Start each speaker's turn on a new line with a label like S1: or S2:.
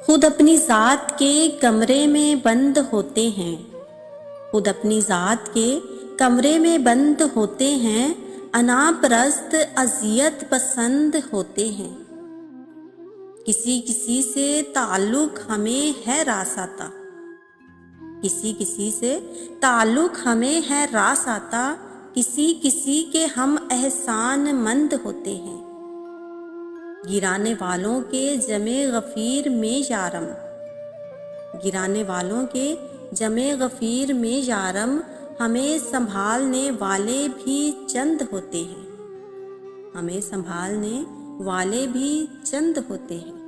S1: खुद अपनी जात के कमरे में बंद होते हैं, खुद अपनी जात के कमरे में बंद होते हैं, अनापरस्त अजियत पसंद होते हैं। किसी किसी से ताल्लुक हमें है रास आता, किसी किसी से ताल्लुक हमें है रास आता, किसी किसी के हम एहसान मंद होते हैं। गिराने वालों के जमे गफीर में यारम, गिराने वालों के जमे गफीर में यारम, हमें संभालने वाले भी चंद होते हैं, हमें संभालने वाले भी चंद होते हैं।